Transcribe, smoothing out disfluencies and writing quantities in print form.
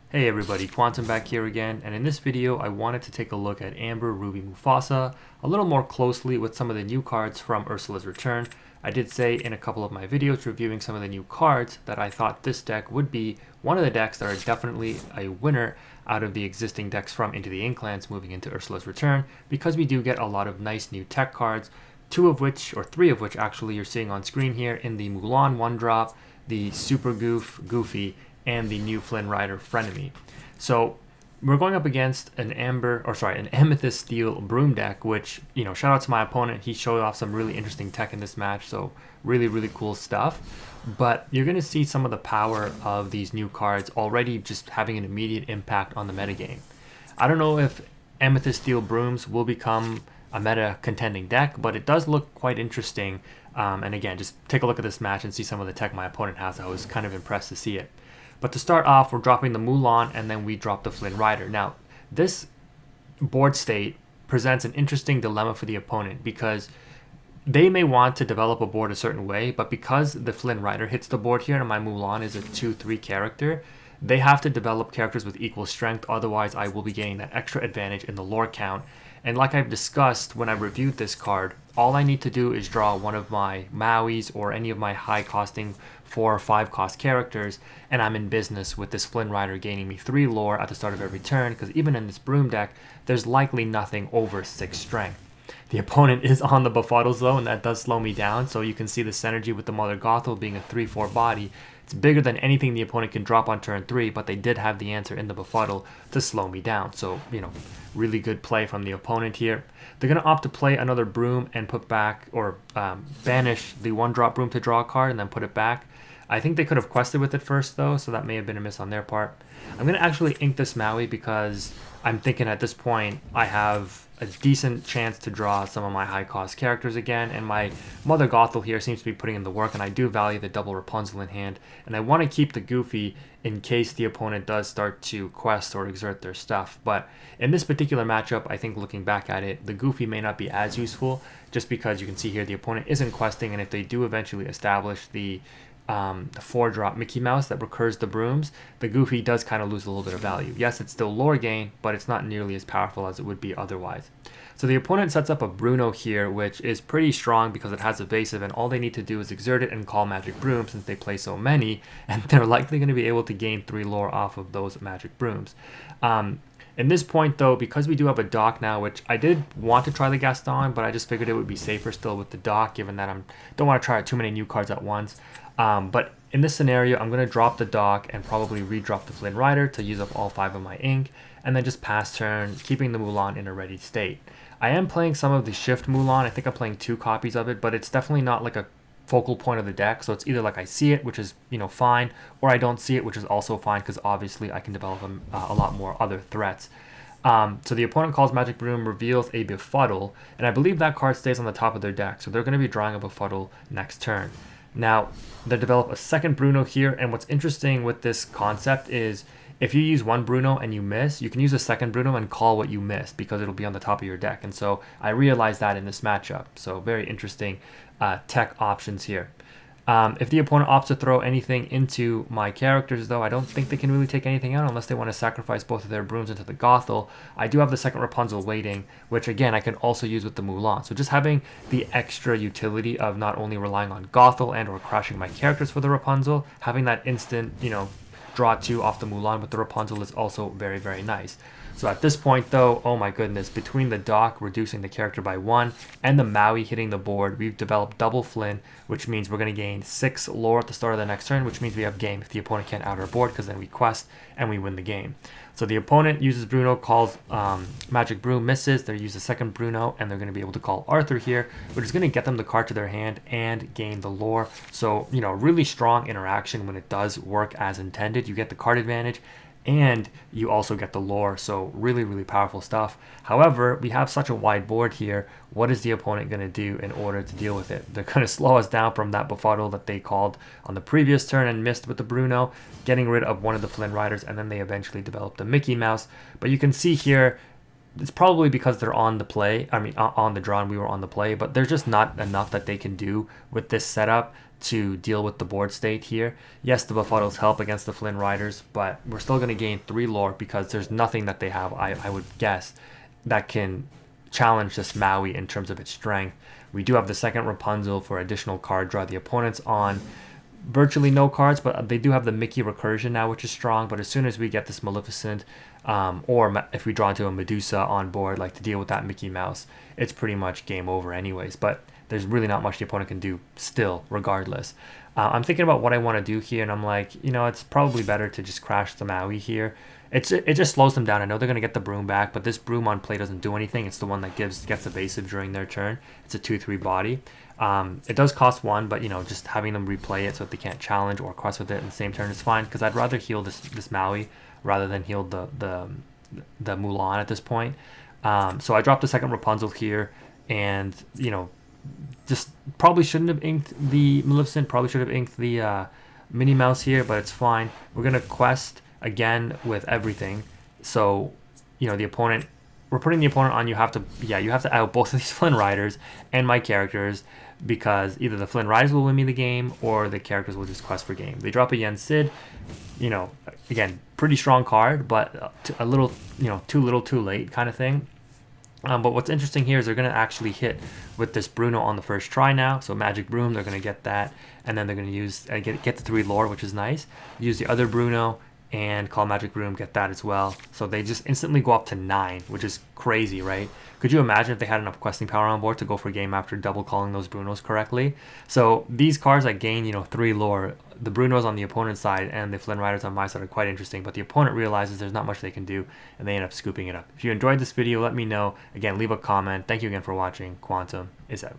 Hey everybody, Quantum back here again, and in this video I wanted to take a look at Amber, Ruby, MUFASA a little more closely with some of the new cards from Ursula's Return. I did say in a couple of my videos reviewing some of the new cards that I thought this deck would be one of the decks that are definitely a winner out of the existing decks from Into the Inklands moving into Ursula's Return, because we do get a lot of nice new tech cards, two of which, or three of which actually, you're seeing on screen here in the Mulan 1-drop, the Super Goofy, and the new FLYNN Rider FRENEMY. So we're going up against an Amethyst Steel Broom deck, which, shout out to my opponent. He showed off some really interesting tech in this match, so really cool stuff. But you're going to see some of the power of these new cards already just having an immediate impact on the metagame. I don't know if Amethyst Steel Brooms will become a meta contending deck, but it does look quite interesting. And again, just take a look at this match and see some of the tech my opponent has. I was kind of impressed to see it. But to start off, we're dropping the Mulan, and then we drop the FLYNN Rider. Now, this board state presents an interesting dilemma for the opponent, because they may want to develop a board a certain way, but because the FLYNN Rider hits the board here and my Mulan is a 2/3 character, they have to develop characters with equal strength, otherwise I will be gaining that extra advantage in the lore count. And like I've discussed when I reviewed this card, all I need to do is draw one of my Mauis or any of my high costing 4 or 5 cost characters, and I'm in business with this FLYNN Rider gaining me 3 lore at the start of every turn, because even in this Broom deck, there's likely nothing over 6 strength. The opponent is on the befuddles though, and that does slow me down, so you can see the synergy with the Mother Gothel being a 3/4 body. It's bigger than anything the opponent can drop on turn 3, but they did have the answer in the befuddle to slow me down. So, really good play from the opponent here. They're going to opt to play another Broom and put back, or banish the 1-drop Broom to draw a card and then put it back. I think they could have quested with it first though, so that may have been a miss on their part. I'm going to actually ink this Maui because I'm thinking at this point I have a decent chance to draw some of my high cost characters again, and my Mother Gothel here seems to be putting in the work, and I do value the double Rapunzel in hand, and I want to keep the Goofy in case the opponent does start to quest or exert their stuff. But in this particular matchup, I think looking back at it, the Goofy may not be as useful, just because you can see here the opponent isn't questing, and if they do eventually establish the 4-drop Mickey Mouse that recurs the Brooms, the Goofy does kind of lose a little bit of value. Yes, it's still lore gain, but it's not nearly as powerful as it would be otherwise. So the opponent sets up a Bruno here, which is pretty strong because it has evasive, and all they need to do is exert it and call Magic Broom, since they play so many, and they're likely going to be able to gain 3 lore off of those Magic Brooms. In this point though, because we do have a dock now, which I did want to try the Gaston, but I just figured it would be safer still with the dock, given that I don't want to try out too many new cards at once. But in this scenario, I'm going to drop the dock and probably redrop the FLYNN Rider to use up all 5 of my ink, and then just pass turn, keeping the Mulan in a ready state. I am playing some of the Shift Mulan. I think I'm playing 2 copies of it, but it's definitely not like a focal point of the deck, so it's either like I see it, which is fine, or I don't see it, which is also fine, because obviously I can develop a lot more other threats. So the opponent calls Magic Broom, reveals a Befuddle, and I believe that card stays on the top of their deck, so they're going to be drawing a Befuddle next turn. Now, they develop a second Bruno here, and what's interesting with this concept is if you use one Bruno and you miss, you can use a second Bruno and call what you missed, because it'll be on the top of your deck. And so I realized that in this matchup. So very interesting tech options here. If the opponent opts to throw anything into my characters, though, I don't think they can really take anything out unless they want to sacrifice both of their Brooms into the Gothel. I do have the second Rapunzel waiting, which again I can also use with the Mulan. So just having the extra utility of not only relying on Gothel and or crashing my characters for the Rapunzel, having that instant, draw 2 off the Mulan with the Rapunzel is also very nice. So at this point though, oh my goodness, between the dock reducing the character by 1 and the Maui hitting the board, we've developed double FLYNN, which means we're going to gain 6 lore at the start of the next turn, which means we have game if the opponent can't out our board, because then we quest and we win the game. So the opponent uses Bruno, calls Magic Broom, misses, they use a second Bruno, and they're going to be able to call Arthur here, which is going to get them the card to their hand and gain the lore. So, really strong interaction when it does work as intended. You get the card advantage, and you also get the lore, so really powerful stuff. However, we have such a wide board here. What is the opponent going to do in order to deal with it? They're going to slow us down from that Befuddle that they called on the previous turn and missed with the Bruno, getting rid of one of the FLYNN Riders, and then they eventually developed the Mickey Mouse. But you can see here, it's probably because they're on the play. I mean, on the draw, and we were on the play, but there's just not enough that they can do with this setup to deal with the board state here. Yes, the Befuddles help against the FLYNN Riders, but we're still going to gain 3 lore because there's nothing that they have, I would guess, that can challenge this Maui in terms of its strength. We do have the second Rapunzel for additional card draw. The opponent's on virtually no cards, but they do have the Mickey recursion now, which is strong. But as soon as we get this Maleficent, or if we draw into a Medusa on board, like to deal with that Mickey Mouse, it's pretty much game over anyways. But there's really not much the opponent can do still, regardless. I'm thinking about what I want to do here, and I'm like, it's probably better to just crash the Maui here. It just slows them down. I know they're going to get the Broom back, but this Broom on play doesn't do anything. It's the one that gets evasive during their turn. It's a 2/3 body. It does cost 1, but just having them replay it so that they can't challenge or quest with it in the same turn is fine, because I'd rather heal this Maui rather than heal the Mulan at this point. So I dropped the second Rapunzel here, and just probably shouldn't have inked the Maleficent, probably should have inked the Minnie Mouse here, but it's fine. We're gonna quest again with everything, so the opponent, we're putting the opponent on, you have to out both of these FLYNN Riders and my characters, because either the FLYNN Riders will win me the game or the characters will just quest for game. They drop a Yen Sid, again, pretty strong card, but a little, too little too late kind of thing. But what's interesting here is they're going to actually hit with this Bruno on the first try now. So Magic Broom, they're going to get that, and then they're going to use get the 3 lore, which is nice. Use the other Bruno and call Magic Broom, get that as well. So they just instantly go up to 9, which is crazy, right? Could you imagine if they had enough questing power on board to go for game after double calling those Brunos correctly? So these cards that gain 3 lore, the Brunos on the opponent's side and the FLYNN Riders on my side are quite interesting, but the opponent realizes there's not much they can do, and they end up scooping it up. If you enjoyed this video, let me know. Again, leave a comment. Thank you again for watching. Quantum is out.